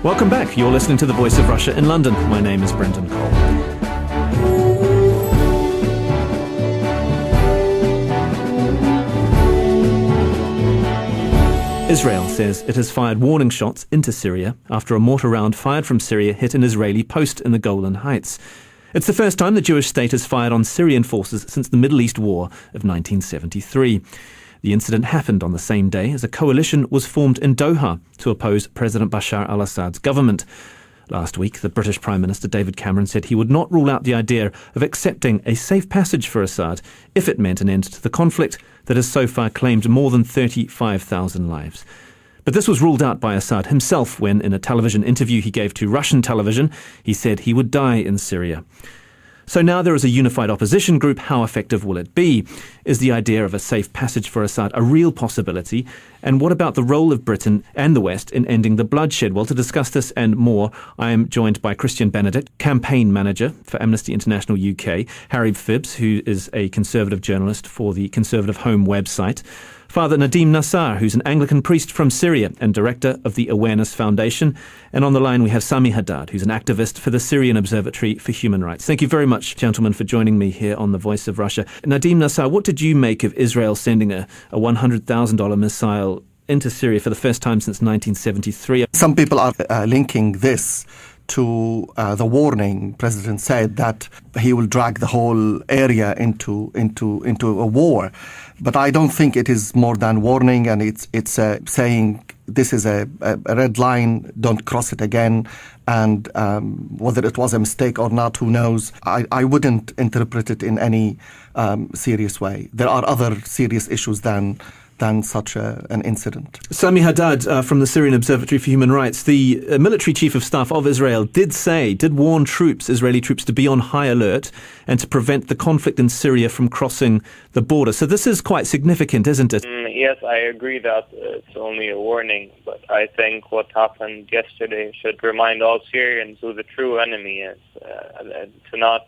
Welcome back. You're listening to The Voice of Russia in London. My name is Brendan Cole. Israel says it has fired warning shots into Syria after a mortar round fired from Syria hit an Israeli post in the Golan Heights. It's the first time the Jewish state has fired on Syrian forces since the Middle East War of 1973. The incident happened on the same day as a coalition was formed in Doha to oppose President Bashar al-Assad's government. Last week, the British Prime Minister David Cameron said he would not rule out the idea of accepting a safe passage for Assad if it meant an end to the conflict that has so far claimed more than 35,000 lives. But this was ruled out by Assad himself when, in a television interview he gave to Russian television, he said he would die in Syria. So now there is a unified opposition group. How effective will it be? Is the idea of a safe passage for Assad a real possibility? And what about the role of Britain and the West in ending the bloodshed? Well, to discuss this and more, I am joined by Christian Benedict, campaign manager for Amnesty International UK, Harry Phibbs, who is a conservative journalist for the Conservative Home website, Father Nadim Nassar, who's an Anglican priest from Syria and director of the Awareness Foundation. And on the line we have Sami Haddad, who's an activist for the Syrian Observatory for Human Rights. Thank you very much, gentlemen, for joining me here on The Voice of Russia. Nadim Nassar, what did you make of Israel sending a $100,000 missile into Syria for the first time since 1973? Some people are linking this to the warning. President said that he will drag the whole area into a war. But I don't think it is more than warning, and it's saying this is a red line, don't cross it again. And whether it was a mistake or not, who knows? I wouldn't interpret it in any serious way. There are other serious issues than such an incident. Sami Haddad from the Syrian Observatory for Human Rights, the military chief of staff of Israel did warn Israeli troops to be on high alert and to prevent the conflict in Syria from crossing the border. So this is quite significant, isn't it? Yes, I agree that it's only a warning, but I think what happened yesterday should remind all Syrians who the true enemy is, to not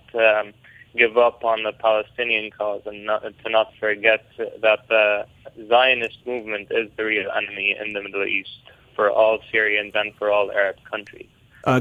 give up on the Palestinian cause and to not forget that the Zionist movement is the real enemy in the Middle East for all Syrians and for all Arab countries.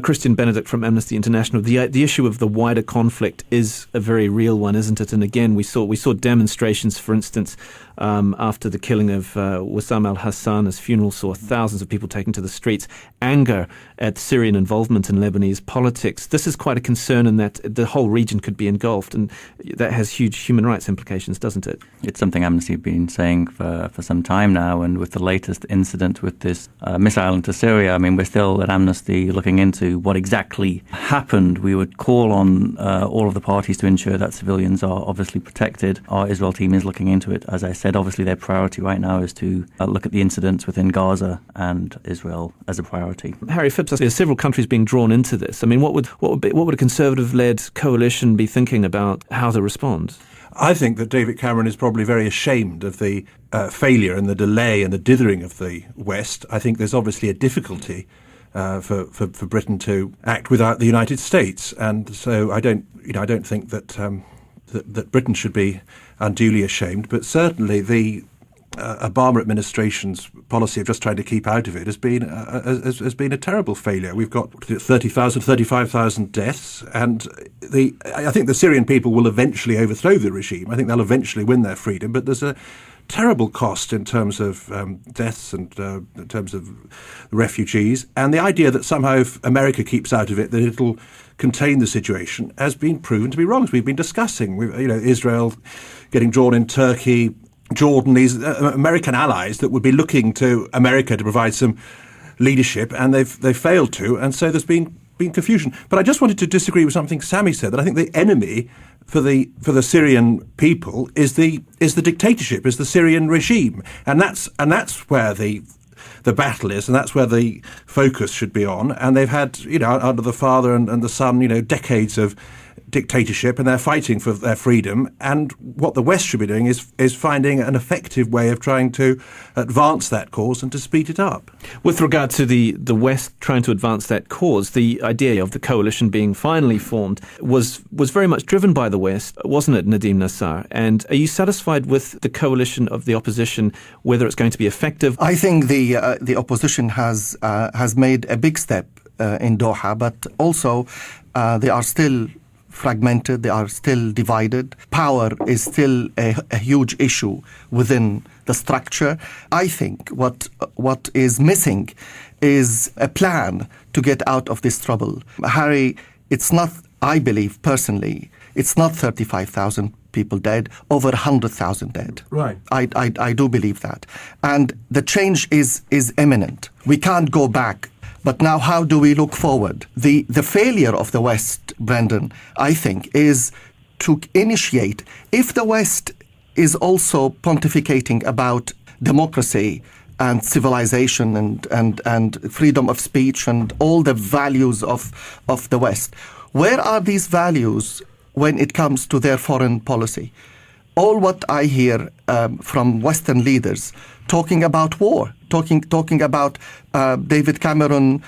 Christian Benedict from Amnesty International, the issue of the wider conflict is a very real one, isn't it? And again, we saw demonstrations, for instance, after the killing of Wissam al-Hassan's funeral saw thousands of people taken to the streets, anger at Syrian involvement in Lebanese politics. This is quite a concern in that the whole region could be engulfed, and that has huge human rights implications, doesn't it? It's something Amnesty have been saying for some time now, and with the latest incident with this missile into Syria, I mean, we're still at Amnesty looking into what exactly happened. We would call on all of the parties to ensure that civilians are obviously protected. Our Israel team is looking into it. As I said, obviously their priority right now is to look at the incidents within Gaza and Israel as a priority. Harry Phibbs, there's several countries being drawn into this. I mean, what would a Conservative-led coalition be thinking about how to respond? I think that David Cameron is probably very ashamed of the failure and the delay and the dithering of the West. I think there's obviously a difficulty for Britain to act without the United States, and so I don't think that that Britain should be unduly ashamed. But certainly the Obama administration's policy of just trying to keep out of it has been a terrible failure. We've got 35,000 deaths, and I think the Syrian people will eventually overthrow the regime. I think they'll eventually win their freedom, but there's a terrible cost in terms of deaths and in terms of refugees. And the idea that somehow if America keeps out of it, that it'll contain the situation has been proven to be wrong, as we've been discussing. Israel getting drawn in, Turkey, Jordan, these American allies that would be looking to America to provide some leadership, and they've failed to, and so there's been confusion. But I just wanted to disagree with something Sami said, that I think the enemy for the Syrian people is the dictatorship, is the Syrian regime, and that's where the battle is, and that's where the focus should be on. And they've had, under the father and the son, decades of dictatorship, and they're fighting for their freedom. And what the West should be doing is finding an effective way of trying to advance that cause and to speed it up. With regard to the West trying to advance that cause, the idea of the coalition being finally formed was very much driven by the West, wasn't it, Nadim Nassar? And are you satisfied with the coalition of the opposition, whether it's going to be effective? I think the opposition has made a big step in Doha, but also they are still fragmented, they are still divided. Power is still a huge issue within the structure. I think what is missing is a plan to get out of this trouble. Harry, it's not, I believe personally, it's not 35,000 people dead, over 100,000 dead. Right. I do believe that. And the change is imminent. We can't go back. But now how do we look forward? The failure of the West, Brendan, I think, is to initiate. If the West is also pontificating about democracy and civilization and freedom of speech and all the values of the West, where are these values when it comes to their foreign policy? All what I hear from Western leaders talking about war, talking about David Cameron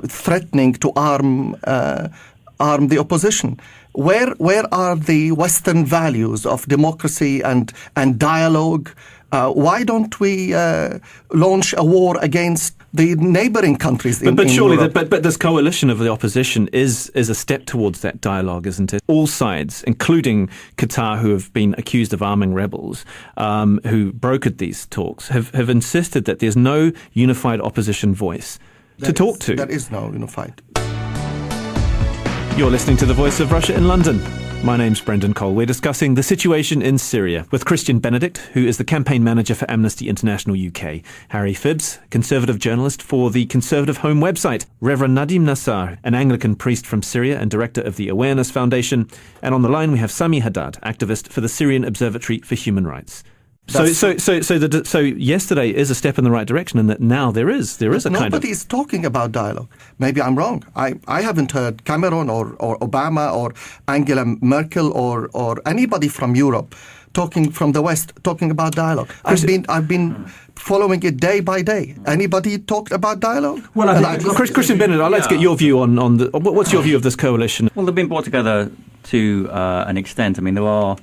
threatening to arm the opposition. Where are the Western values of democracy and dialogue? Why don't we launch a war against the neighbouring countries in surely, Europe? But this coalition of the opposition is a step towards that dialogue, isn't it? All sides, including Qatar, who have been accused of arming rebels, who brokered these talks, have insisted that there's no unified opposition voice to talk to. There is no unified. You're listening to The Voice of Russia in London. My name's Brendan Cole. We're discussing the situation in Syria with Christian Benedict, who is the campaign manager for Amnesty International UK, Harry Phibbs, conservative journalist for the Conservative Home website, Reverend Nadim Nassar, an Anglican priest from Syria and director of the Awareness Foundation, and on the line we have Sami Haddad, activist for the Syrian Observatory for Human Rights. So yesterday is a step in the right direction, in that now there is a kind of... Nobody is talking about dialogue. Maybe I'm wrong. I haven't heard Cameron or Obama or Angela Merkel or anybody from Europe from the West talking about dialogue. I've been following it day by day. Anybody talked about dialogue? Well, Christian Benedict, I'd like to get your view on what's your view of this coalition? Well, they've been brought together to an extent. I mean, there are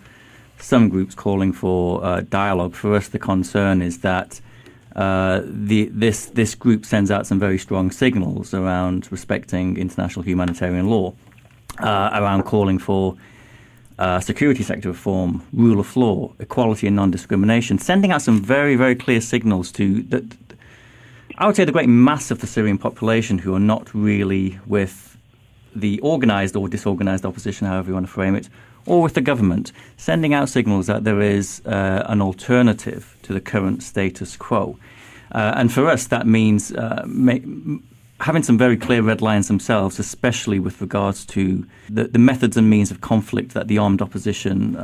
some groups calling for dialogue. For us, the concern is that this group sends out some very strong signals around respecting international humanitarian law, around calling for security sector reform, rule of law, equality and non-discrimination, sending out some very, very clear signals to, I would say, the great mass of the Syrian population who are not really with the organised or disorganised opposition, however you want to frame it, or with the government, sending out signals that there is an alternative to the current status quo. And for us, that means having some very clear red lines themselves, especially with regards to the methods and means of conflict that the armed opposition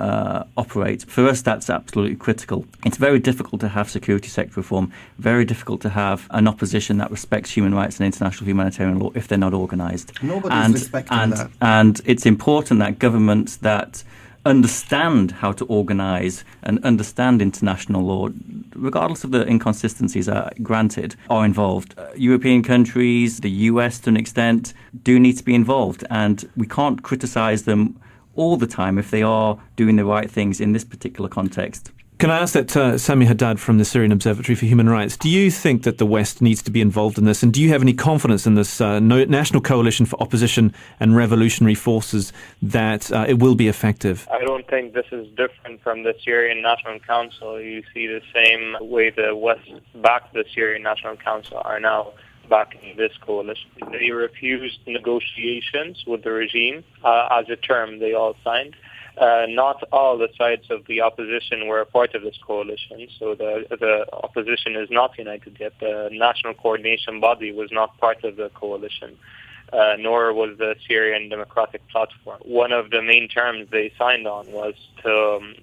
operate. For us, that's absolutely critical. It's very difficult to have security sector reform, very difficult to have an opposition that respects human rights and international humanitarian law if they're not organised. Nobody's respecting that. And it's important that governments that understand how to organise and understand international law, regardless of the inconsistencies granted, are involved. European countries, the US to an extent, do need to be involved, and we can't criticise them all the time if they are doing the right things in this particular context. Can I ask that, Sami Haddad from the Syrian Observatory for Human Rights, do you think that the West needs to be involved in this, and do you have any confidence in this national coalition for opposition and revolutionary forces that it will be effective? I don't think this is different from the Syrian National Council. You see the same way the West backed the Syrian National Council are now backing this coalition. They refused negotiations with the regime as a term they all signed. Not all the sides of the opposition were a part of this coalition, so the opposition is not united yet. The National Coordination Body was not part of the coalition, nor was the Syrian Democratic Platform. One of the main terms they signed on was to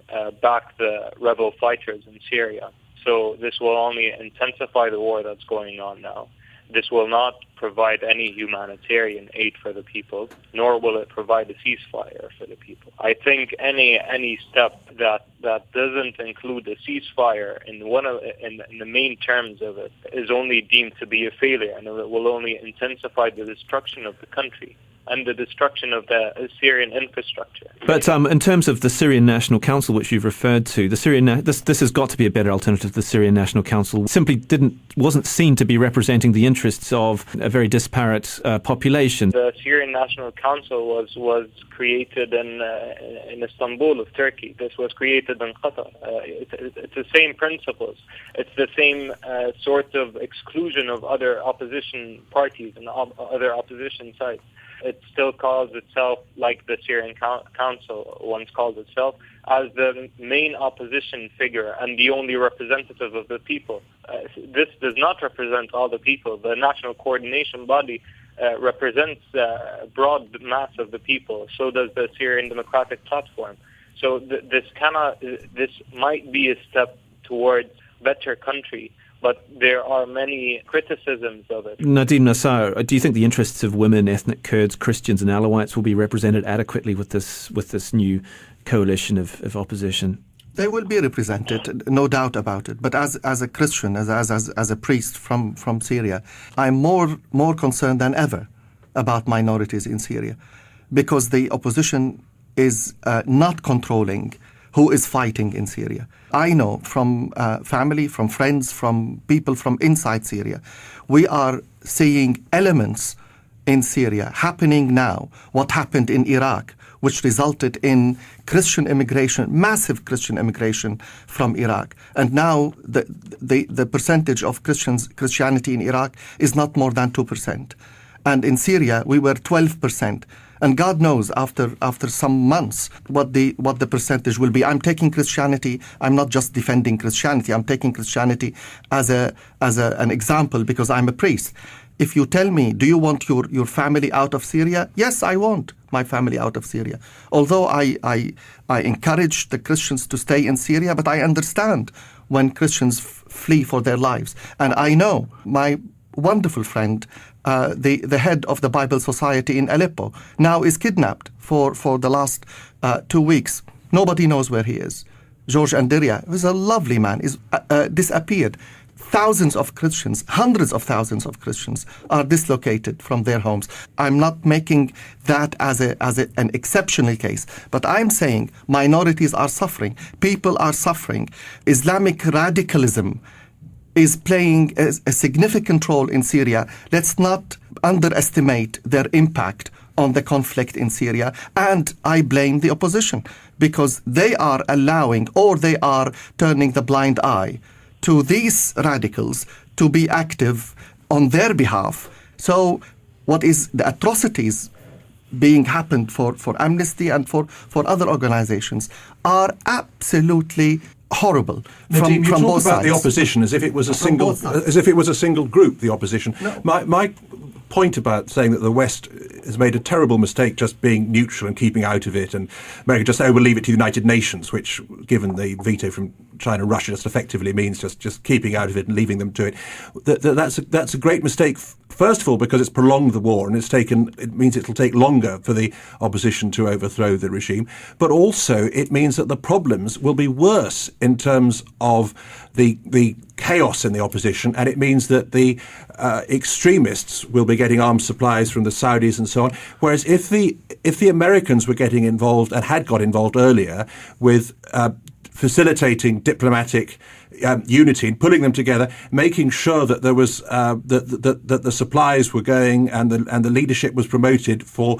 back the rebel fighters in Syria. So this will only intensify the war that's going on now. This will not provide any humanitarian aid for the people, nor will it provide a ceasefire for the people. I think any step that doesn't include a ceasefire in the main terms of it is only deemed to be a failure, and it will only intensify the destruction of the country. and the destruction of the Syrian infrastructure. But in terms of the Syrian National Council, which you've referred to, this has got to be a better alternative. The Syrian National Council simply wasn't seen to be representing the interests of a very disparate population. The Syrian National Council was created in Istanbul of Turkey. This was created in Qatar. It's the same principles. It's the same sort of exclusion of other opposition parties and other opposition sides. It still calls itself, like the Syrian Council once called itself, as the main opposition figure and the only representative of the people. This does not represent all the people. The national coordination body represents a broad mass of the people. So does the Syrian Democratic Platform. So this might be a step towards better country, but there are many criticisms of it. Nadim Nassar, do you think the interests of women, ethnic Kurds, Christians and Alawites will be represented adequately with this new coalition of opposition? They will be represented, no doubt about it. But as a Christian, as a priest from Syria, I'm more concerned than ever about minorities in Syria, because the opposition is not controlling who is fighting in Syria. I know from family, from friends, from people from inside Syria, we are seeing elements in Syria happening now, what happened in Iraq, which resulted in Christian immigration, massive Christian immigration from Iraq. And now the percentage of Christianity in Iraq is not more than 2%. And in Syria, we were 12%. And God knows after some months what the percentage will be. I'm taking Christianity. I'm not just defending Christianity. I'm taking Christianity as an example because I'm a priest. If you tell me, do you want your family out of Syria? Yes, I want my family out of Syria. Although I encourage the Christians to stay in Syria, but I understand when Christians flee for their lives. And I know my wonderful friend, the head of the Bible Society in Aleppo, now is kidnapped for the last 2 weeks. Nobody knows where he is. George Anderia, who is a lovely man, is disappeared. Thousands of Christians, hundreds of thousands of Christians are dislocated from their homes. I'm not making that as an exceptional case, but I'm saying minorities are suffering. People are suffering. Islamic radicalism is playing a significant role in Syria. Let's not underestimate their impact on the conflict in Syria. And I blame the opposition because they are allowing, or they are turning the blind eye to these radicals to be active on their behalf. So what is the atrocities being happened for Amnesty and for other organizations are absolutely horrible. Nadim, you talk both about sides. the opposition as if it was a single group. The opposition. No. My point about saying that the West has made a terrible mistake just being neutral and keeping out of it, and America just we'll leave it to the United Nations, which, given the veto from China and Russia, just effectively means just keeping out of it and leaving them to it. That's a great mistake. First of all, because it's prolonged the war and it means it'll take longer for the opposition to overthrow the regime. But also, it means that the problems will be worse in terms of the chaos in the opposition, and it means that the extremists will be getting arms supplies from the Saudis and so on. Whereas if the Americans were getting involved and had got involved earlier with facilitating diplomatic unity and pulling them together, making sure that there was that the supplies were going and the leadership was promoted for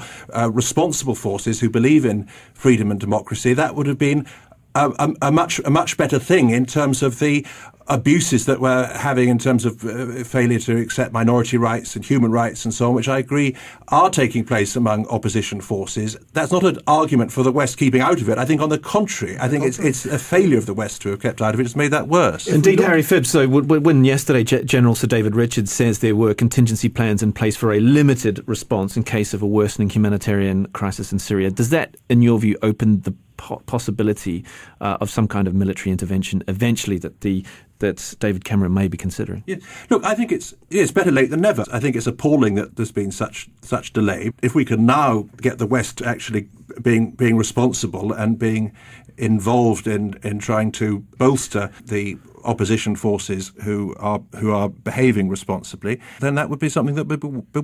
responsible forces who believe in freedom and democracy, that would have been a much better thing in terms of the abuses that we're having in terms of failure to accept minority rights and human rights and so on, which I agree are taking place among opposition forces. That's not an argument for the West keeping out of it. I think, on the contrary, I think it's a failure of the West to have kept out of it. It's made that worse. Indeed, Harry Phibbs. So when yesterday General Sir David Richards says there were contingency plans in place for a limited response in case of a worsening humanitarian crisis in Syria, does that, in your view, open the possibility of some kind of military intervention eventually that David Cameron may be considering? Yeah. Look, I think it's better late than never. I think it's appalling that there's been such delay. If we can now get the West actually being responsible and being involved in trying to bolster the opposition forces who are behaving responsibly, then that would be something that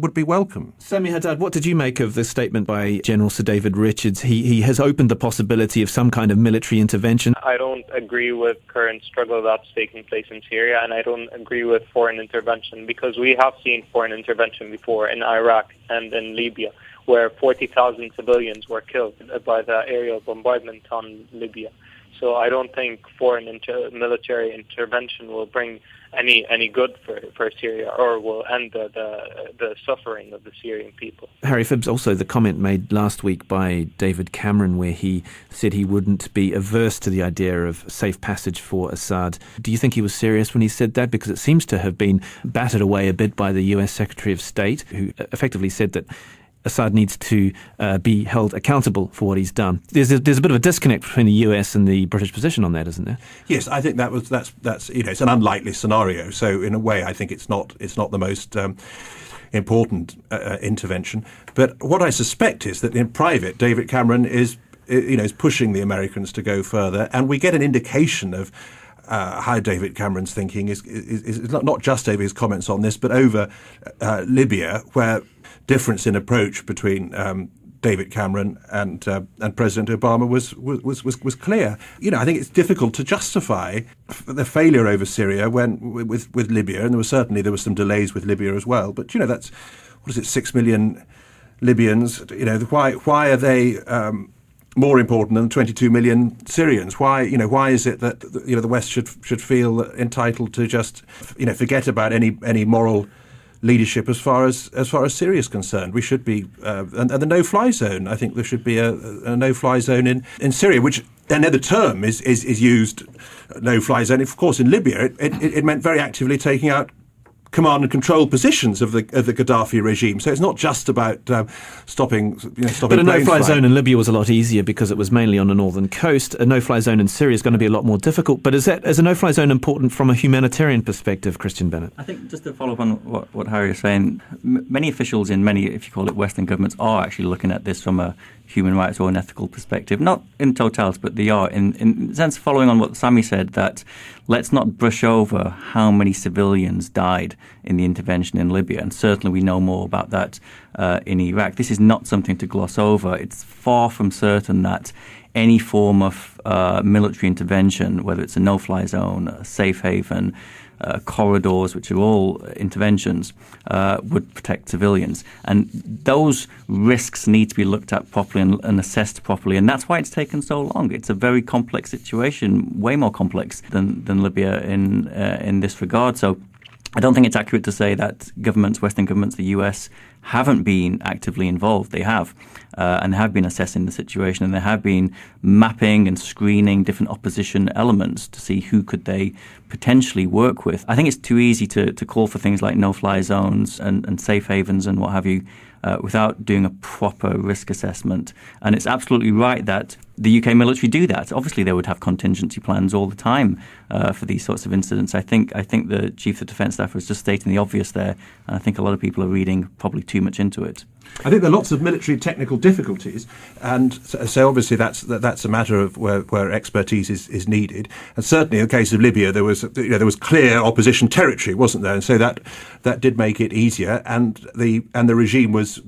would be welcome. Sami Haddad, what did you make of this statement by General Sir David Richards? He has opened the possibility of some kind of military intervention. I don't agree with current struggle that's taking place in Syria, and I don't agree with foreign intervention, because we have seen foreign intervention before in Iraq and in Libya, where 40,000 civilians were killed by the aerial bombardment on Libya. So I don't think foreign military intervention will bring any good for Syria, or will end the suffering of the Syrian people. Harry Phibbs, also the comment made last week by David Cameron, where he said he wouldn't be averse to the idea of safe passage for Assad. Do you think he was serious when he said that? Because it seems to have been battered away a bit by the US Secretary of State, who effectively said that Assad needs to be held accountable for what he's done. There's a bit of a disconnect between the US and the British position on that, isn't there? Yes, I think that's it's an unlikely scenario. So in a way, I think it's not the most important intervention. But what I suspect is that in private, David Cameron is pushing the Americans to go further, and we get an indication of how David Cameron's thinking is not just over his comments on this, but over Libya, where difference in approach between David Cameron and President Obama was clear. I think it's difficult to justify the failure over Syria with Libya, and there were some delays with Libya as well. But that's 6 million Libyans. Why are they more important than 22 million Syrians? Why is it that the West should feel entitled to just forget about any moral leadership as far as Syria is concerned? We should be and the no-fly zone. I think there should be a no-fly zone in Syria, which another term is used, no-fly zone. Of course, in Libya, it meant very actively taking out command and control positions of the Gaddafi regime. So it's not just about stopping. But a no-fly zone in Libya was a lot easier because it was mainly on the northern coast. A no-fly zone in Syria is going to be a lot more difficult. But is a no-fly zone important from a humanitarian perspective, Christian Bennett? I think just to follow up on what Harry is saying, many officials in many, if you call it, Western governments are actually looking at this from a human rights or an ethical perspective, not in totality, but they are in the sense, following on what Sami said, that let's not brush over how many civilians died in the intervention in Libya, and certainly we know more about that in Iraq. This is not something to gloss over. It's far from certain that any form of military intervention, whether it's a no-fly zone, a safe haven, corridors, which are all interventions, would protect civilians. And those risks need to be looked at properly and assessed properly. And that's why it's taken so long. It's a very complex situation, way more complex than Libya in this regard. So I don't think it's accurate to say that governments, Western governments, the US, haven't been actively involved. They have, and have been assessing the situation, and they have been mapping and screening different opposition elements to see who could they potentially work with. I think it's too easy to call for things like no-fly zones and safe havens and what have you without doing a proper risk assessment. And it's absolutely right that the UK military do that. Obviously, they would have contingency plans all the time for these sorts of incidents. I think the Chief of Defence Staff was just stating the obvious there, and I think a lot of people are reading probably too much into it. I think there are lots of military technical difficulties, and so obviously that's a matter of where expertise is needed. And certainly in the case of Libya, there was clear opposition territory, wasn't there? And so that did make it easier, and the regime was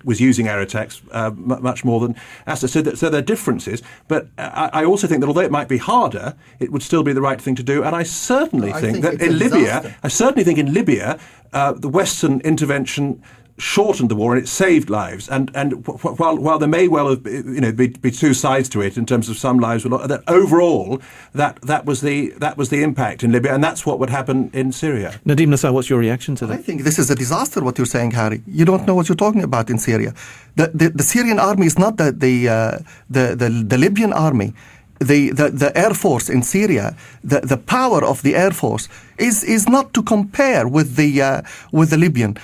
using air attacks much more than Assad. So there are differences, but I also think that although it might be harder, it would still be the right thing to do. And I certainly think that in Libya, the Western intervention shortened the war and it saved lives. And while there may well have be two sides to it in terms of some lives, that overall that was the impact in Libya, and that's what would happen in Syria. Nadeem Nassar, what's your reaction to that? I think this is a disaster. What you're saying, Harry, you don't know what you're talking about in Syria. The Syrian army is not the Libyan army. The Air Force in Syria, the power of the Air Force is not to compare with the Libyan.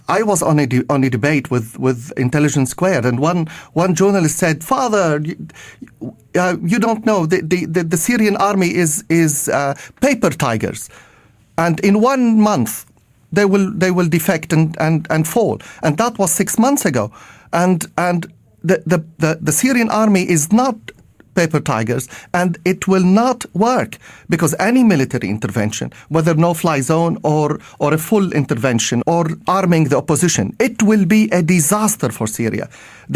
I was on a debate with Intelligence Squared, and one journalist said, "Father, you don't know the Syrian army is paper tigers, and in 1 month they will defect and fall." And that was 6 months ago, and the Syrian army is not paper tigers, and it will not work because any military intervention, whether no-fly zone or a full intervention or arming the opposition, it will be a disaster for Syria.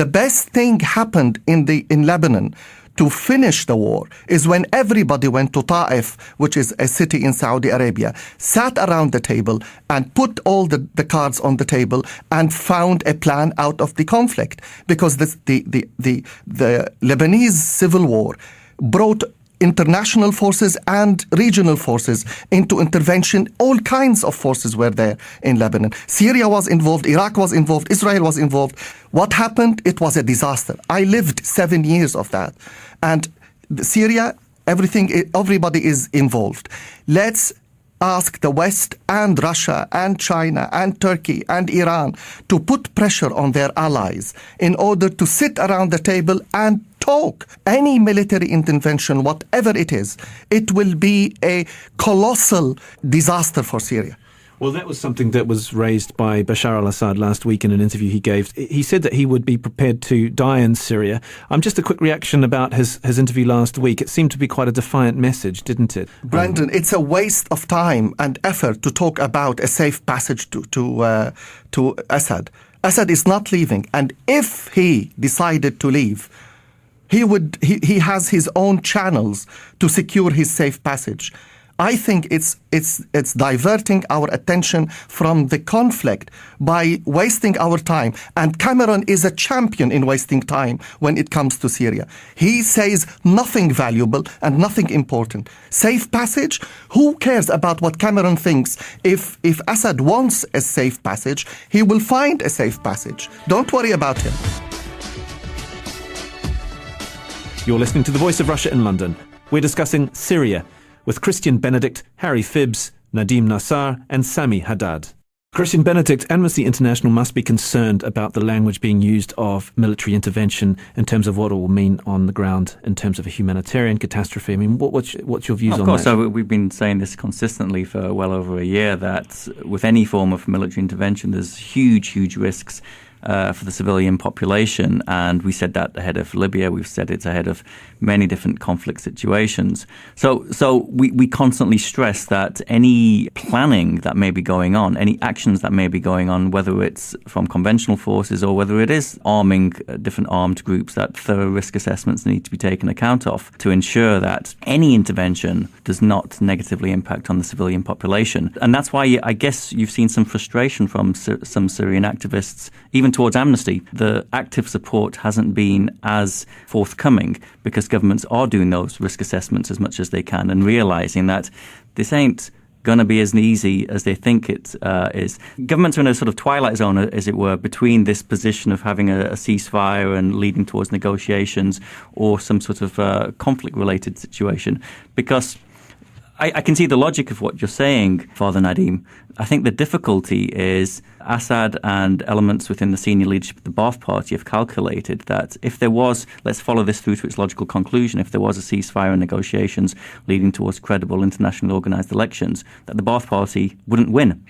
The best thing happened in Lebanon to finish the war is when everybody went to Ta'if, which is a city in Saudi Arabia, sat around the table and put all the cards on the table and found a plan out of the conflict. Because the Lebanese civil war brought international forces and regional forces into intervention. All kinds of forces were there in Lebanon. Syria was involved, Iraq was involved, Israel was involved. What happened? It was a disaster. I lived 7 years of that. And Syria, everybody is involved. Let's ask the West and Russia and China and Turkey and Iran to put pressure on their allies in order to sit around the table and talk. Any military intervention, whatever it is, it will be a colossal disaster for Syria. Well, that was something that was raised by Bashar al-Assad last week in an interview he gave. He said that he would be prepared to die in Syria. Just a quick reaction about his interview last week. It seemed to be quite a defiant message, didn't it? Brendan, it's a waste of time and effort to talk about a safe passage to Assad. Assad is not leaving, and if he decided to leave, he has his own channels to secure his safe passage. I think it's diverting our attention from the conflict by wasting our time. And Cameron is a champion in wasting time when it comes to Syria. He says nothing valuable and nothing important. Safe passage? Who cares about what Cameron thinks? If Assad wants a safe passage, he will find a safe passage. Don't worry about him. You're listening to The Voice of Russia in London. We're discussing Syria with Christian Benedict, Harry Phibbs, Nadim Nassar and Sami Haddad. Christian Benedict, Amnesty International must be concerned about the language being used of military intervention in terms of what it will mean on the ground in terms of a humanitarian catastrophe. I mean, what's your views on that? Of course, so we've been saying this consistently for well over a year, that with any form of military intervention, there's huge risks for the civilian population, and we said that ahead of Libya. We've said it's ahead of many different conflict situations. So we constantly stress that any planning that may be going on, any actions that may be going on, whether it's from conventional forces or whether it is arming different armed groups, that thorough risk assessments need to be taken account of to ensure that any intervention does not negatively impact on the civilian population. And that's why I guess you've seen some frustration from some Syrian activists, even towards Amnesty. The active support hasn't been as forthcoming because governments are doing those risk assessments as much as they can and realizing that this ain't going to be as easy as they think it is. Governments are in a sort of twilight zone, as it were, between this position of having a ceasefire and leading towards negotiations or some sort of conflict-related situation, because I can see the logic of what you're saying, Father Nadim. I think the difficulty is Assad and elements within the senior leadership of the Ba'ath Party have calculated that if there was, let's follow this through to its logical conclusion, if there was a ceasefire and negotiations leading towards credible internationally organised elections, that the Ba'ath Party wouldn't win.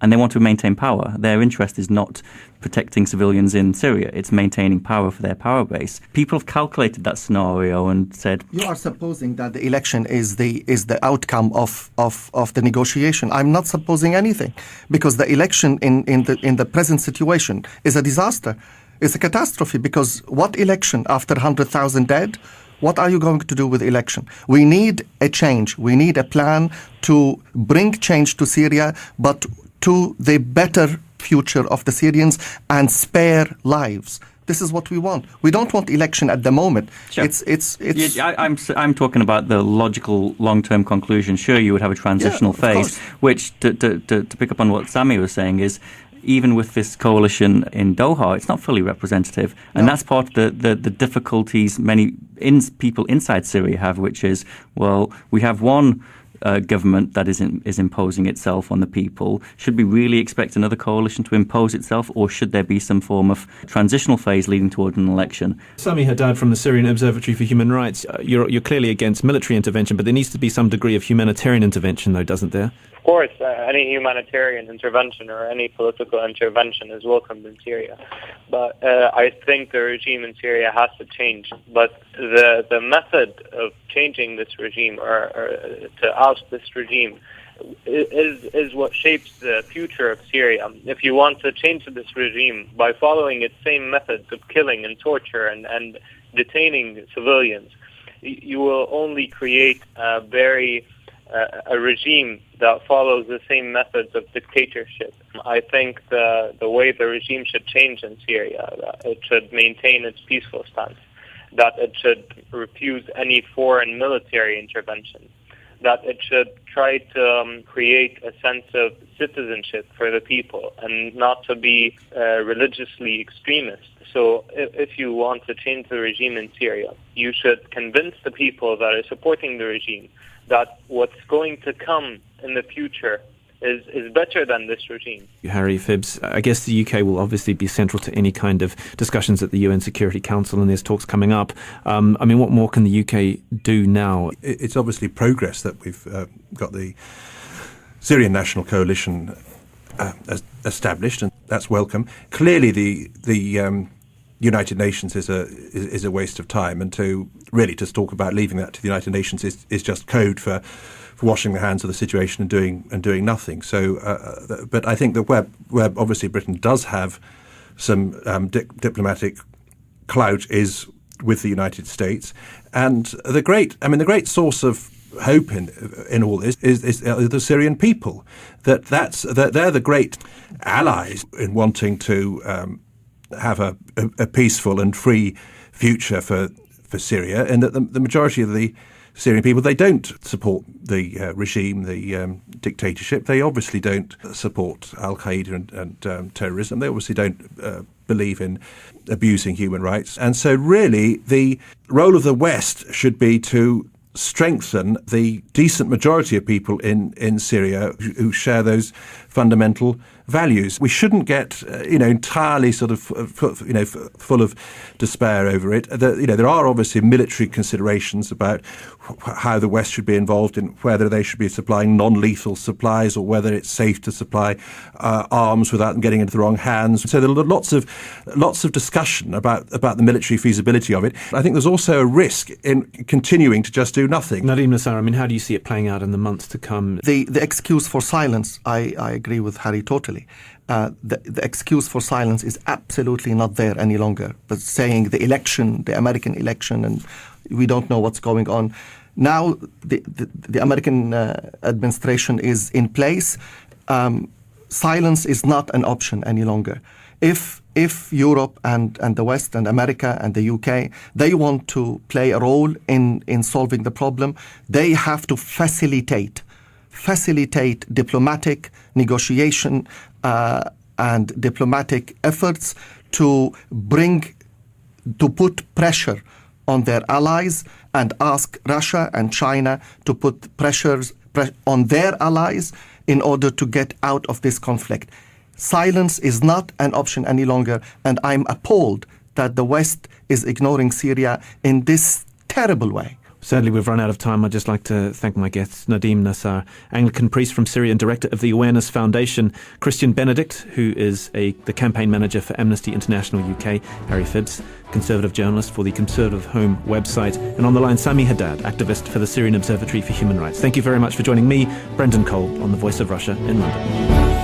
And they want to maintain power. Their interest is not protecting civilians in Syria. It's maintaining power for their power base. People have calculated that scenario and said, you are supposing that the election is the outcome of the negotiation. I'm not supposing anything, because the election in the present situation is a disaster. It's a catastrophe, because what election after 100,000 dead? What are you going to do with election? We need a change. We need a plan to bring change to Syria, but to the better future of the Syrians and spare lives. This is what we want. We don't want election at the moment. Sure. I'm talking about the logical long-term conclusion. Sure, you would have a transitional phase, which, to pick up on what Sami was saying, is even with this coalition in Doha, it's not fully representative. And that's part of the difficulties many people inside Syria have, which is, well, we have one government that is imposing itself on the people? Should we really expect another coalition to impose itself, or should there be some form of transitional phase leading toward an election? Sami Haddad from the Syrian Observatory for Human Rights, you're clearly against military intervention, but there needs to be some degree of humanitarian intervention, though, doesn't there? Of course, any humanitarian intervention or any political intervention is welcomed in Syria. But I think the regime in Syria has to change. But the method of changing this regime or to oust this regime is what shapes the future of Syria. If you want to change this regime by following its same methods of killing and torture and detaining civilians, you will only create a regime that follows the same methods of dictatorship. I think the way the regime should change in Syria, that it should maintain its peaceful stance, that it should refuse any foreign military intervention, that it should try to create a sense of citizenship for the people and not to be religiously extremist. So if you want to change the regime in Syria, you should convince the people that are supporting the regime that what's going to come in the future is better than this regime. Harry Phibbs, I guess the UK will obviously be central to any kind of discussions at the UN Security Council, and there's talks coming up. What more can the UK do now? It's obviously progress that we've got the Syrian National Coalition established, and that's welcome. Clearly, the United Nations is a waste of time, and to talk about leaving that to the United Nations is just code for washing the hands of the situation and doing nothing. So, but I think that where obviously Britain does have some diplomatic clout is with the United States, and the great source of hope in all this is the Syrian people. That they're the great allies in wanting to have a peaceful and free future for Syria, and that the majority of the Syrian people, they don't support the regime, the dictatorship. They obviously don't support al-Qaeda and terrorism. They obviously don't believe in abusing human rights. And so really the role of the West should be to strengthen the decent majority of people in Syria who share those fundamental values. We shouldn't get entirely sort of full of despair over it. There are obviously military considerations about how the West should be involved in whether they should be supplying non-lethal supplies or whether it's safe to supply arms without them getting into the wrong hands. So there are lots of discussion about the military feasibility of it. I think there's also a risk in continuing to just do nothing. Nadeem Nassar, how do you see it playing out in the months to come? The excuse for silence, I agree with Harry totally. The excuse for silence is absolutely not there any longer. But saying the American election, and we don't know what's going on. Now the American administration is in place. Silence is not an option any longer. If Europe and the West and America and the UK, they want to play a role in solving the problem, they have to facilitate diplomatic negotiation and diplomatic efforts to put pressure on their allies and ask Russia and China to put pressure on their allies in order to get out of this conflict. Silence is not an option any longer, and I'm appalled that the West is ignoring Syria in this terrible way. Sadly, we've run out of time. I'd just like to thank my guests, Nadeem Nassar, Anglican priest from Syria and director of the Awareness Foundation, Christian Benedict, who is the campaign manager for Amnesty International UK, Harry Phibbs, conservative journalist for the Conservative Home website, and on the line, Sami Haddad, activist for the Syrian Observatory for Human Rights. Thank you very much for joining me, Brendan Cole, on The Voice of Russia in London.